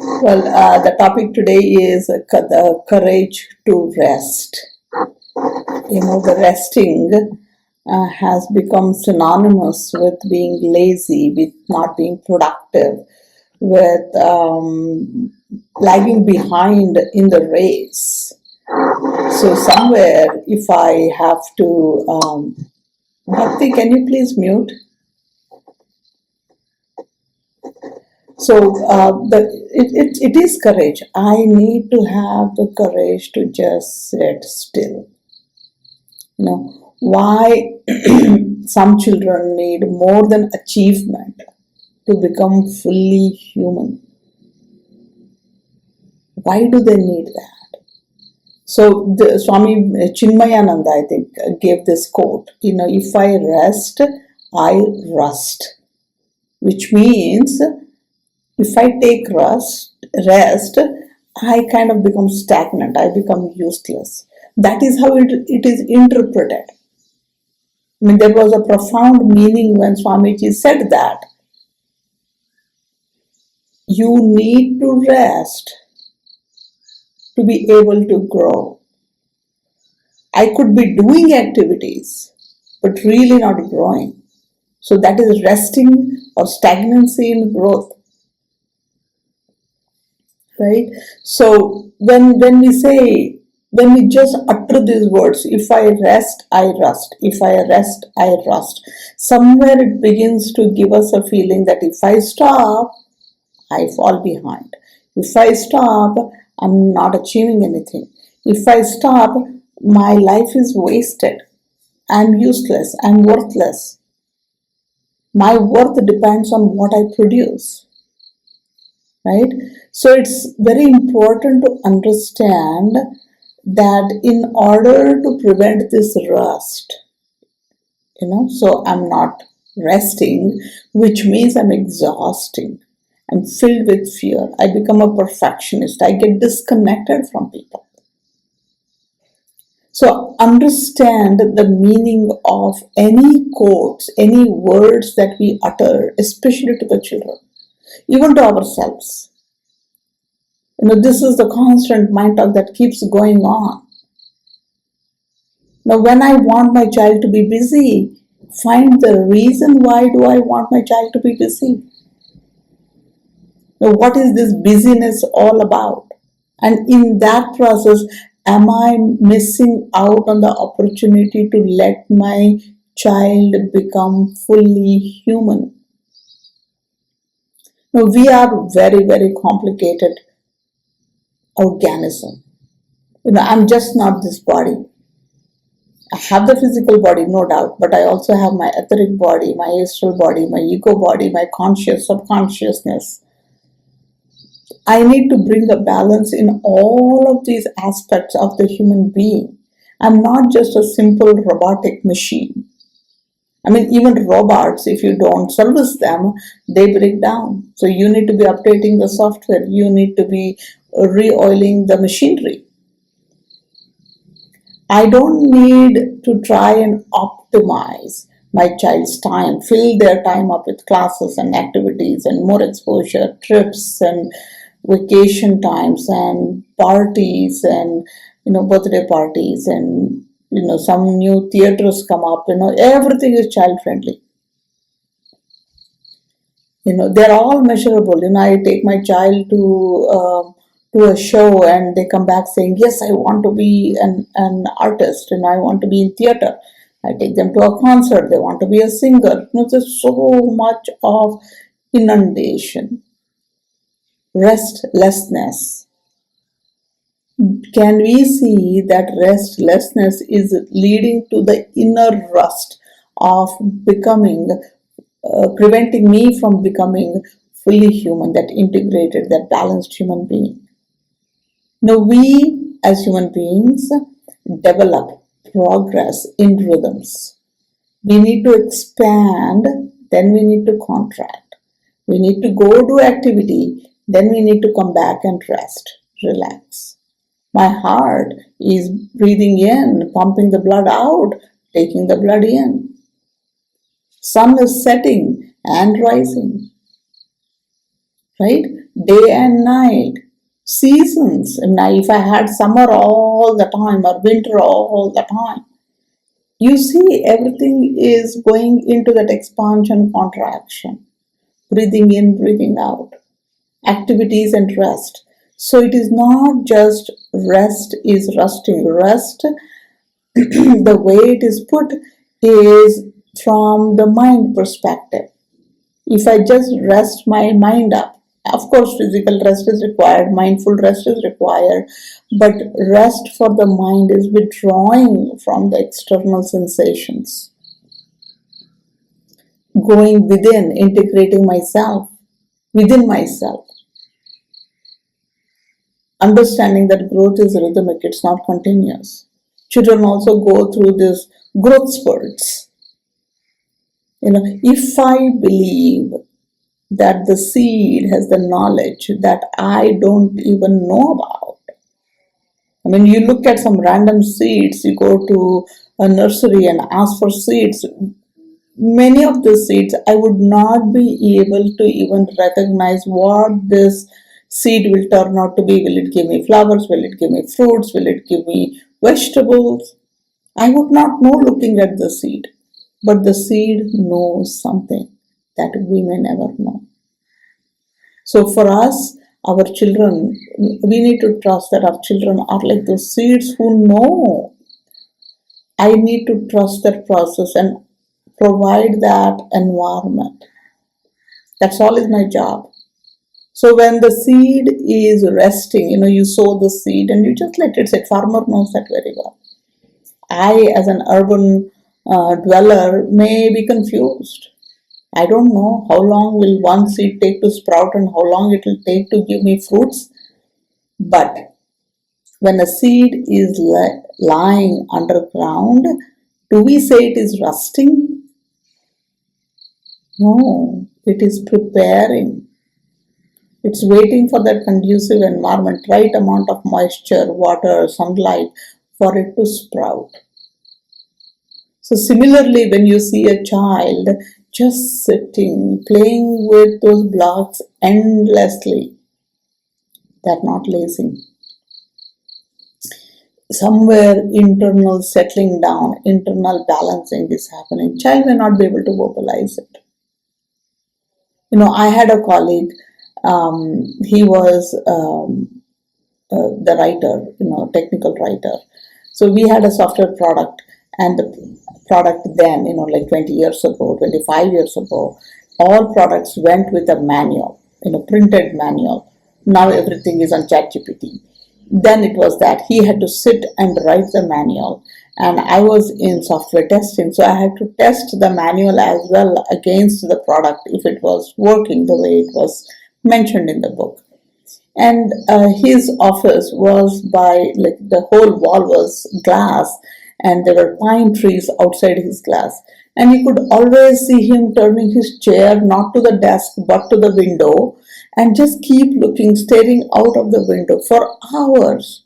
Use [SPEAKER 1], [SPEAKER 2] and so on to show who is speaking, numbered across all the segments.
[SPEAKER 1] The topic today is the courage to rest. The resting has become synonymous with being lazy, with not being productive, with lagging behind in the race. So, somewhere, if I have to, Bhakti, can you please mute? It is courage. I need to have the courage to just sit still. Why some children need more than achievement to become fully human. Why do they need that? So the Swami Chinmayananda, I think, gave this quote, if I rest, I rust, which means if I take rest, I kind of become stagnant, I become useless. That is how it is interpreted. There was a profound meaning when Swamiji said that. You need to rest to be able to grow. I could be doing activities, but really not growing. So that is resting or stagnancy in growth. Right? So when we just utter these words, if I rest, I rust. If I rest, I rust. Somewhere it begins to give us a feeling that if I stop, I fall behind. If I stop, I'm not achieving anything. If I stop, my life is wasted. I'm useless. I'm worthless. My worth depends on what I produce. Right? So it's very important to understand that in order to prevent this rust, so I'm not resting, which means I'm exhausting. I'm filled with fear. I become a perfectionist. I get disconnected from people. So understand the meaning of any quotes, any words that we utter, especially to the children, even to ourselves. This is the constant mind talk that keeps going on. Now, when I want my child to be busy, find the reason why do I want my child to be busy. Now, what is this busyness all about? And in that process, am I missing out on the opportunity to let my child become fully human? Now, we are very, very complicated organism. I'm just not this body. I have the physical body, no doubt, but I also have my etheric body, my astral body, my ego body, my conscious, subconsciousness. I need to bring a balance in all of these aspects of the human being. I'm not just a simple robotic machine. Even robots, if you don't service them, they break down. So you need to be updating the software. You need to be re-oiling the machinery. I don't need to try and optimize my child's time, fill their time up with classes and activities and more exposure, trips and vacation times and parties and birthday parties and some new theaters come up. Everything is child friendly. They're all measurable. I take my child to a show and they come back saying, yes, I want to be an artist and I want to be in theater. I take them to a concert, they want to be a singer. There's so much of inundation, restlessness. Can we see that restlessness is leading to the inner rust of becoming, preventing me from becoming fully human, that integrated, that balanced human being? Now, we as human beings develop, progress in rhythms. We need to expand, then we need to contract. We need to go do activity, then we need to come back and rest, relax. My heart is breathing in, pumping the blood out, taking the blood in. Sun is setting and rising. Right? day and night, seasons. Now, if I had summer all the time or winter all the time, you see everything is going into that expansion contraction, breathing in, breathing out, activities and rest. So it is not just rest is rusting. Rest, the way it is put, is from the mind perspective. If I just rest my mind up, of course, physical rest is required, mindful rest is required, but rest for the mind is withdrawing from the external sensations, going within, integrating myself, within myself, understanding that growth is rhythmic, it's not continuous. Children also go through this growth spurts. If I believe that the seed has the knowledge that I don't even know about. I mean, you look at some random seeds, you go to a nursery and ask for seeds. Many of the seeds, I would not be able to even recognize what this seed will turn out to be. Will it give me flowers? Will it give me fruits? Will it give me vegetables? I would not know looking at the seed. But the seed knows something that we may never know. So for us, our children, we need to trust that our children are like those seeds who know. I need to trust that process and provide that environment. That's all is my job. So when the seed is resting, you sow the seed and you just let it sit. Farmer knows that very well. I, as an urban dweller, may be confused. I don't know how long will one seed take to sprout and how long it will take to give me fruits. But when a seed is lying underground, do we say it is rusting? No, it is preparing. It's waiting for that conducive environment, right amount of moisture, water, sunlight for it to sprout. So similarly, when you see a child just sitting, playing with those blocks endlessly, they're not lazy. Somewhere internal settling down, internal balancing is happening. Child may not be able to vocalize it. I had a colleague, he was the writer, technical writer. So we had a software product, and the product then, like 20 years ago, 25 years ago, all products went with a manual, printed manual. Now everything is on ChatGPT. Then it was that he had to sit and write the manual, and I was in software testing, so I had to test the manual as well against the product if it was working the way it was mentioned in the book. And his office was the whole wall was glass, and there were pine trees outside his glass. And you could always see him turning his chair not to the desk but to the window and just keep looking, staring out of the window for hours.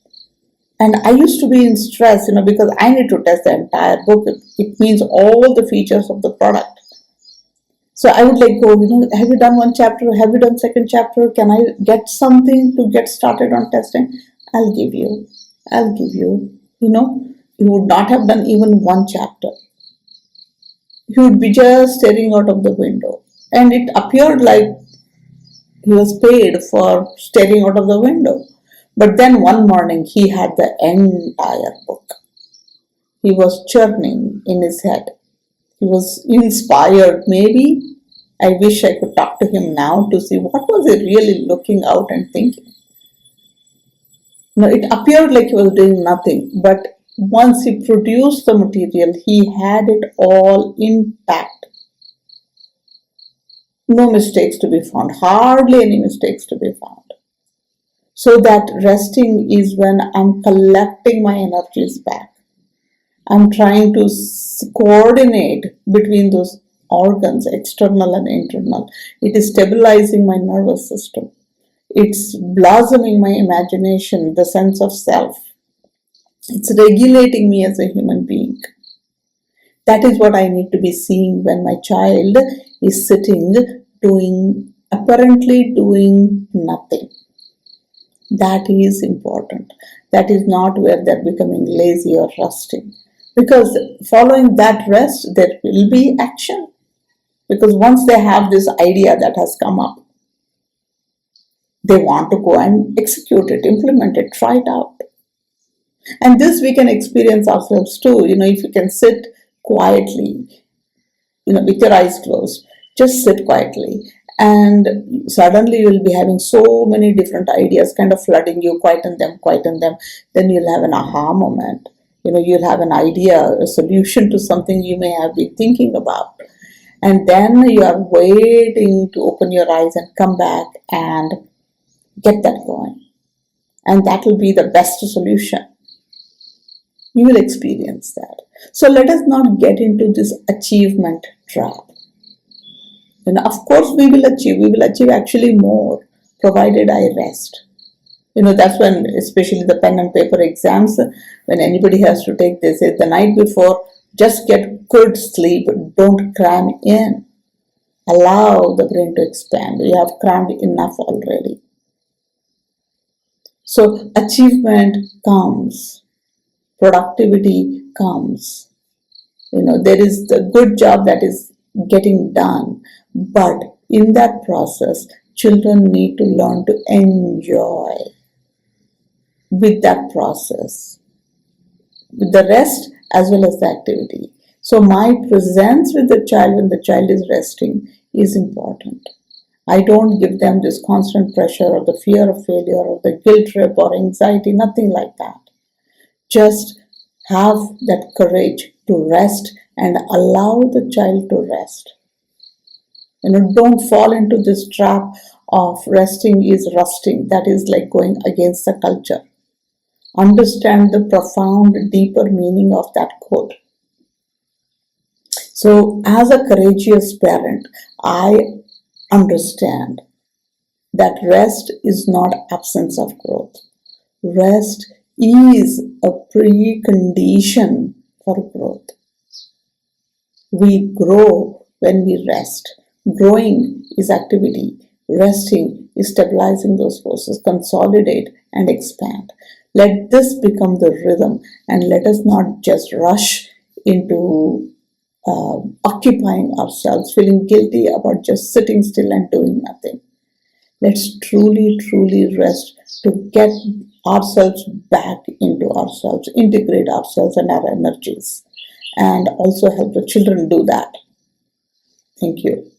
[SPEAKER 1] And I used to be in stress, because I need to test the entire book. It means all the features of the product. So I would go, have you done one chapter? Have you done second chapter? Can I get something to get started on testing? I'll give you. He would not have done even one chapter. He would be just staring out of the window. And it appeared like he was paid for staring out of the window. But then one morning he had the entire book. He was churning in his head. He was inspired, maybe. I wish I could talk to him now to see what was he really looking out and thinking. It appeared like he was doing nothing, but once he produced the material, he had it all intact. No mistakes to be found, hardly any mistakes to be found. So that resting is when I'm collecting my energies back. I'm trying to coordinate between those organs, external and internal. It is stabilizing my nervous system. It's blossoming my imagination, the sense of self. It's regulating me as a human being. That is what I need to be seeing when my child is sitting doing apparently doing nothing. That is important. That is not where they're becoming lazy or rusting. Because following that rest, there will be action. Because once they have this idea that has come up, they want to go and execute it, implement it, try it out. And this we can experience ourselves too. If you can sit quietly, with your eyes closed, just sit quietly. And suddenly you'll be having so many different ideas kind of flooding you, quieten them, quieten them. Then you'll have an aha moment. You'll have an idea, a solution to something you may have been thinking about. And then you are waiting to open your eyes and come back and get that going. And that will be the best solution. You will experience that. So let us not get into this achievement trap. Of course we will achieve actually more, provided I rest. That's when, especially the pen and paper exams, when anybody has to take, they say the night before, just get good sleep, don't cram in. Allow the brain to expand. You have crammed enough already. So achievement comes, productivity comes. There is the good job that is getting done, but in that process, children need to learn to enjoy with that process, with the rest as well as the activity. So my presence with the child when the child is resting is important. I don't give them this constant pressure or the fear of failure or the guilt trip or anxiety, nothing like that. Just have that courage to rest and allow the child to rest. Don't fall into this trap of resting is rusting. That is like going against the culture. Understand the profound, deeper meaning of that quote. So, as a courageous parent, I understand that rest is not absence of growth. Rest is a precondition for growth. We grow when we rest. Growing is activity. Resting is stabilizing those forces, consolidate and expand. Let this become the rhythm, and let us not just rush into occupying ourselves, feeling guilty about just sitting still and doing nothing. Let's truly, truly rest to get ourselves back into ourselves, integrate ourselves and our energies, and also help the children do that. Thank you.